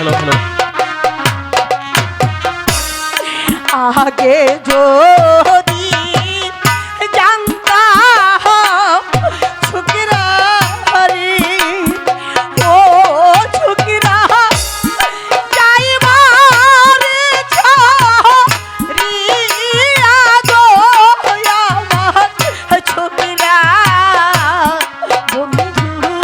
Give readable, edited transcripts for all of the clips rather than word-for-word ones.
Hello hello. আগে যদি জানতাম ছুকরা রে, ও ছুকরা যাইবার ছরিয়া গো আমার ছুকরা বন্ধু রে।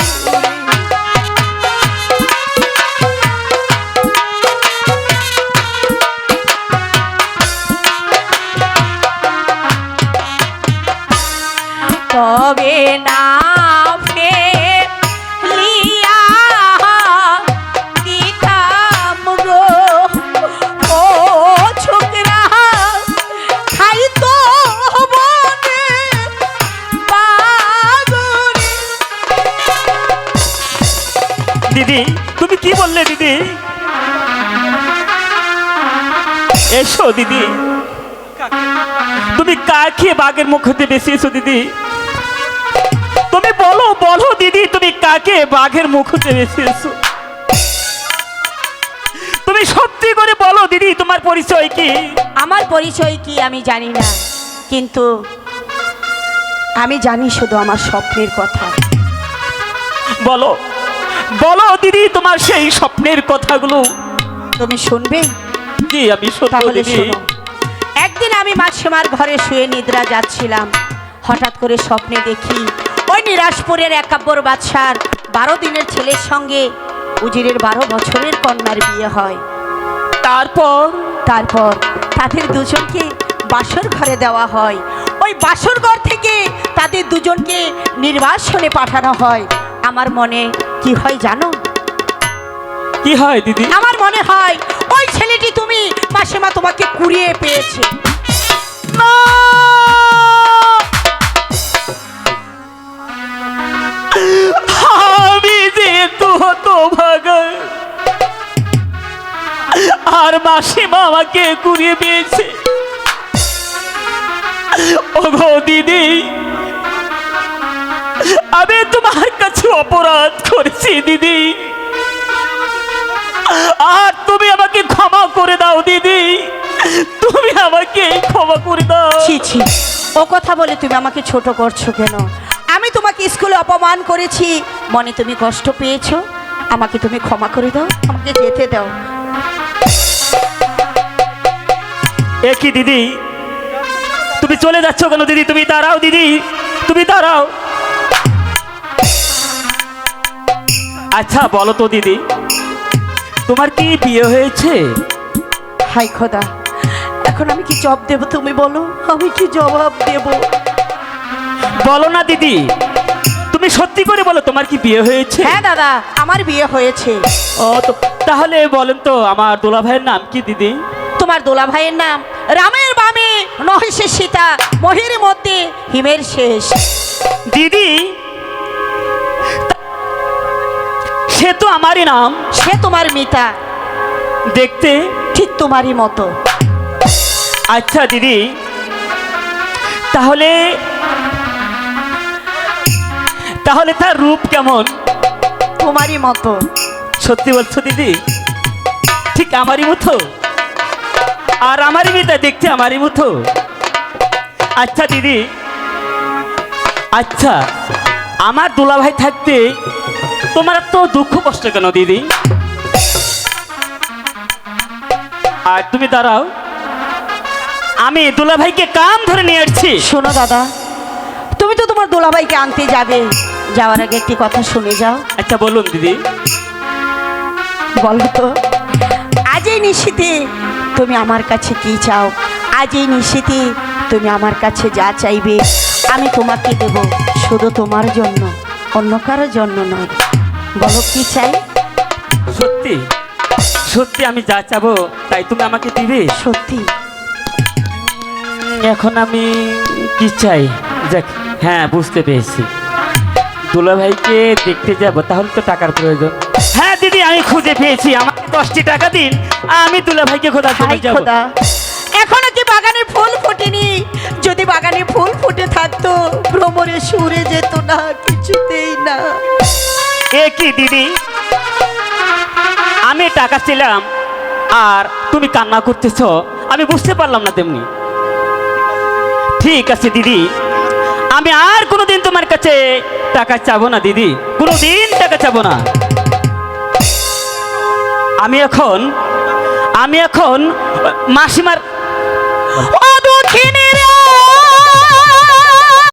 তবে না ফেলিয়া দিতাম গো ও ছোকরা খাইতো বনে বাগুনে। দিদি তুমি কি বললে দিদি? এসো দিদি, তুমি কাকে বাঘের মুখ হতে বেশি এসো দিদি? তুমি বলো বলো দিদি, তুমি কাকে বাঘের মুখ হতে বেশি এসো? তুমি সত্যি করে বলো দিদি, তোমার পরিচয় কি? আমার পরিচয় কি আমি জানি না, কিন্তু আমি জানি শুধু আমার স্বপ্নের কথা। বলো বলো দিদি, তোমার সেই স্বপ্নের কথাগুলো তুমি শুনবে? কি আমি শুনবো তাহলে দিদি? শোনো। একদিন আমি মাসিমার ঘরে শুয়ে নিদ্রা যাচ্ছিলাম, হঠাৎ করে স্বপ্নে দেখি ওই নিরাশপুরের একাব্বর বাদশার 12 দিনের ছেলের সঙ্গে উজিরের 12 বছরের কন্যার বিয়ে হয়। তারপর তারপর তাদের দুজনকে বাসর ঘরে দেওয়া হয়। ওই বাসর ঘর থেকে তাদের দুজনকে নির্বাসনে পাঠানো হয়। আমার মনে কি হয় জানো? কি হয় দিদি? আমার মনে হয় ওই ছেলেটি তুমি মাসিমা তোমাকে কুড়িয়ে পেয়েছে। না! আমি যেহেতু হতভাগা, আর মাসিমা আমাকে কুড়িয়ে পেয়েছে। ওগো দিদি, আমি তোমার কাছে অপরাধ করেছি দিদি, আর তুমি আমাকে ক্ষমা করে দাও দিদি, তুমি আমাকে ক্ষমা করে দাও। ছি ছি, ও কথা বলে তুমি আমাকে ছোট করছো কেন? আমি তোমাকে স্কুলে অপমান করেছি, মনে তুমি কষ্ট পেয়েছো, আমাকে তুমি ক্ষমা করে দাও, আমাকে যেতে দাও। এ কি দিদি, তুমি চলে যাচ্ছ কেন দিদি? তুমি দাঁড়াও দিদি, তুমি দাঁড়াও। আচ্ছা বলো তো দিদি, তোমার কি বিয়ে হয়েছে? হাই খোদা, এখন আমি কি জবাব দেব? তুমি বলো, আমি কি জবাব দেব? বলো না দিদি, তুমি সত্যি করে বলো, তোমার কি বিয়ে হয়েছে? হ্যাঁ দাদা, আমার বিয়ে হয়েছে। ও তো তাহলে বলেন তো, আমার দোলা ভাইয়ের নাম কি দিদি? তোমার দোলা ভাইয়ের নাম রামের বামে নহেশের সীতা, মহির মধ্যে হিমের শেষ। দিদি সে তো আমারই নাম। সে তোমার মিতা, দেখতে ঠিক তোমারই মতো। আচ্ছা দিদি, তাহলে তাহলে তার রূপ কেমন? তোমারই মতো। সত্যি বলছো দিদি? ঠিক আমারই মতো, আর আমারই মেয়েটা দেখতে আমারই মতো। আচ্ছা দিদি, আচ্ছা আমার দুলাভাই থাকতে তোমার তো দুঃখ কষ্ট কেন দিদি? আর তুমি দাঁড়াও, আমি দুলাভাইকে কাম ধরে নিয়ে আসছি। শোনো দাদা, তুমি তো তোমার দোলাভাইকে আনতে যাবে, যাওয়ার আগে একটি কথা শুনে যাও। আচ্ছা বলুন দিদি। বলো তো, আজ এই নিশীথে তুমি আমার কাছে কি চাও? আজ এই নিশীথে তুমি আমার কাছে যা চাইবে আমি তোমাকে দেব, শুধু তোমার জন্য, অন্য কারোর জন্য নয়। বলো কি চাই? সত্যি সত্যি আমি যা চাবো তাই তুমি আমাকে দিবে? সত্যি। এখন আমি কি চাই? দেখ, হ্যাঁ বুঝতে পেরেছি, দুলাভাইকে দেখতে যাব, তাহলে তো টাকার প্রয়োজন। হ্যাঁ দিদি, আমি খুঁজে পেয়েছি, আমাকে 10টি টাকা দিন, আমি দুলাভাইকে খোঁজার জন্য হাই যাব। খোদা, এখনো কি বাগানে ফুল ফোটেনি? যদি বাগানে ফুল ফুটে থাকতো, ভ্রমরে সুরে যেত না, কিছুতেই না। এ কি দিদি, আমি টাকা ছিলাম আর তুমি কান্না করতেছ, আমি বুঝতে পারলাম না তেমনি। ঠিক আছে দিদি, আমি আর কোনোদিন তোমার কাছে টাকা চাবো না দিদি, কোনোদিন টাকা চাবো না। আমি এখন মাসিমার ও দক্ষিণের